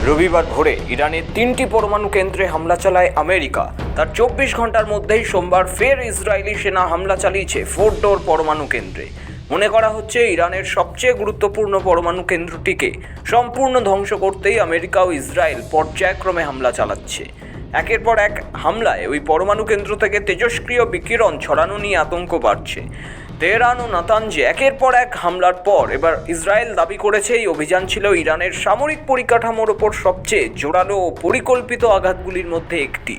রবিবার ভোরে ইরানের 3টি পরমাণু কেন্দ্রে হামলা চালায় আমেরিকা। তার 24 ঘন্টার মধ্যেই সোমবার ফের ইসরায়েলি সেনা হামলা চালিয়েছে ফোর্ডোর পরমাণু কেন্দ্রে। মনে করা হচ্ছে ইরানের সবচেয়ে গুরুত্বপূর্ণ পরমাণু কেন্দ্রটিকে সম্পূর্ণ ধ্বংস করতেই আমেরিকা ও ইসরায়েল পর্যায়ক্রমে হামলা চালাচ্ছে। একের পর এক হামলায় ওই পরমাণু কেন্দ্র থেকে তেজস্ক্রিয় বিকিরণ ছড়ানো নিয়ে আতঙ্ক বাড়ছে। তেহরান ও নাতানজে একের পর এক হামলার পর এবার ইসরায়েল দাবি করেছে এই অভিযান ছিল ইরানের সামরিক পরিকাঠামোর ওপর সবচেয়ে জোরালো ও পরিকল্পিত আঘাতগুলির মধ্যে একটি।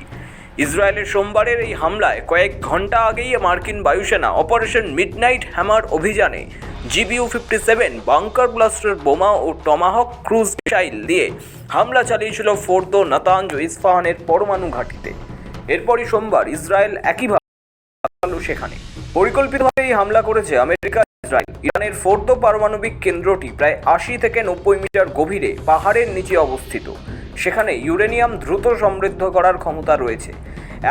ইসরায়েলের সোমবারের এই হামলায় কয়েক ঘন্টা আগেই মার্কিন বায়ুসেনা অপারেশন মিডনাইট হ্যামার অভিযানে GBU-57 বাংকার ব্লাস্টার বোমা ও টমাহক ক্রুজ মিসাইল দিয়ে হামলা চালিয়েছিল ফোর্দো, নাতানজ ও ইস্পাহানের পরমাণু ঘাঁটিতে। এরপরই সোমবার ইসরায়েল একইভাবে সেখানে পরিকল্পিতভাবে এই হামলা করেছে আমেরিকা। ইসরায়েল ইরানের ফোর্দো পারমাণবিক কেন্দ্রটি প্রায় 80 থেকে 90 মিটার গভীরে পাহাড়ের নিচে অবস্থিত। সেখানে ইউরেনিয়াম দ্রুত সমৃদ্ধ করার ক্ষমতা রয়েছে।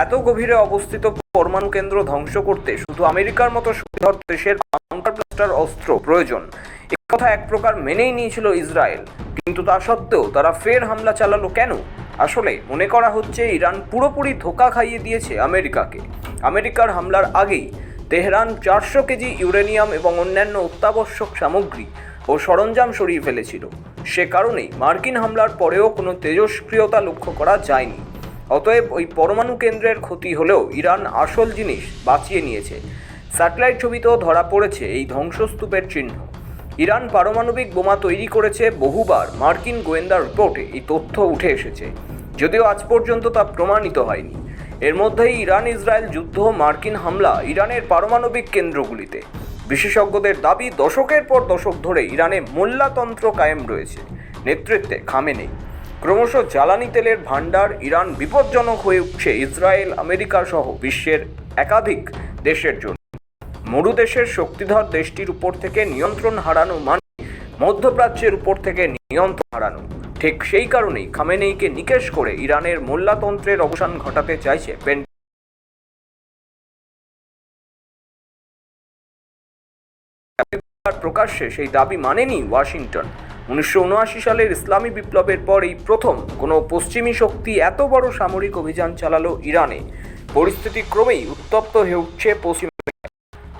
এত গভীরে অবস্থিত পরমাণু কেন্দ্র ধ্বংস করতে শুধু আমেরিকার মতো শক্তিধর দেশের বাংকার ব্লাস্টার অস্ত্র প্রয়োজন, একথা এক প্রকার মেনেই নিয়েছিল ইসরায়েল। কিন্তু তা সত্ত্বেও তারা ফের হামলা চালালো কেন? আসলে মনে করা হচ্ছে ইরান পুরোপুরি ধোঁকা খাইয়ে দিয়েছে আমেরিকাকে। আমেরিকার হামলার আগেই তেহরান 400 কেজি ইউরেনিয়াম এবং অন্যান্য অত্যাবশ্যক সামগ্রী ও সরঞ্জাম সরিয়ে ফেলেছিল। সে কারণেই মার্কিন হামলার পরেও কোনো তেজস্ক্রিয়তা লক্ষ্য করা যায়নি। অতএব ওই পরমাণু কেন্দ্রের ক্ষতি হলেও ইরান আসল জিনিস বাঁচিয়ে নিয়েছে। স্যাটেলাইট ছবিতেও ধরা পড়েছে এই ধ্বংসস্তূপের চিহ্ন। ইরান পারমাণবিক বোমা তৈরি করেছে বহুবার। মার্কিন গোয়েন্দা রিপোর্টে এই তথ্য উঠে এসেছে, যদিও আজ পর্যন্ত তা প্রমাণিত হয়নি। এর মধ্যেই ইরান ইসরায়েল যুদ্ধ, মার্কিন হামলা ইরানের পারমাণবিক কেন্দ্রগুলিতে। বিশেষজ্ঞদের দাবি, দশকের পর দশক ধরে ইরানে মোল্লাতন্ত্র কায়েম রয়েছে। নেতৃত্বে খামেনেই। ক্রমশ জ্বালানি তেলের ভাণ্ডার ইরান বিপজ্জনক হয়ে উঠছে ইসরায়েল, আমেরিকা সহ বিশ্বের একাধিক দেশের জন্য। মরুদেশের শক্তিধর দেশটির উপর থেকে নিয়ন্ত্রণ হারানো মানে মধ্যপ্রাচ্যের উপর থেকে নিয়ন্ত্রণ হারানো। ঠিক সেই কারণেই খামেনেইকে নিকেশ করে ইরানের মোল্লাতন্ত্রের অবসান ঘটাতে চাইছে প্রকাশ্যে সেই দাবি মানেনি ওয়াশিংটন। 1979 সালের ইসলামী বিপ্লবের পর এই প্রথম কোনো পশ্চিমী শক্তি এত বড় সামরিক অভিযান চালালো ইরানে। পরিস্থিতি ক্রমেই উত্তপ্ত হয়ে উঠছে পশ্চিম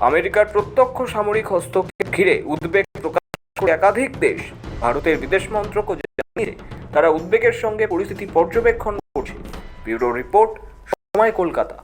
আমেরিকার প্রত্যক্ষ সামরিক হস্তক্ষেপ ঘিরে উদ্বেগ প্রকাশ করে একাধিক দেশ। ভারতের বিদেশ মন্ত্রকও জানিয়েছে তারা উদ্বেগের সঙ্গে পরিস্থিতি পর্যবেক্ষণ করছে। ব্যুরো রিপোর্ট, সময়, কলকাতা।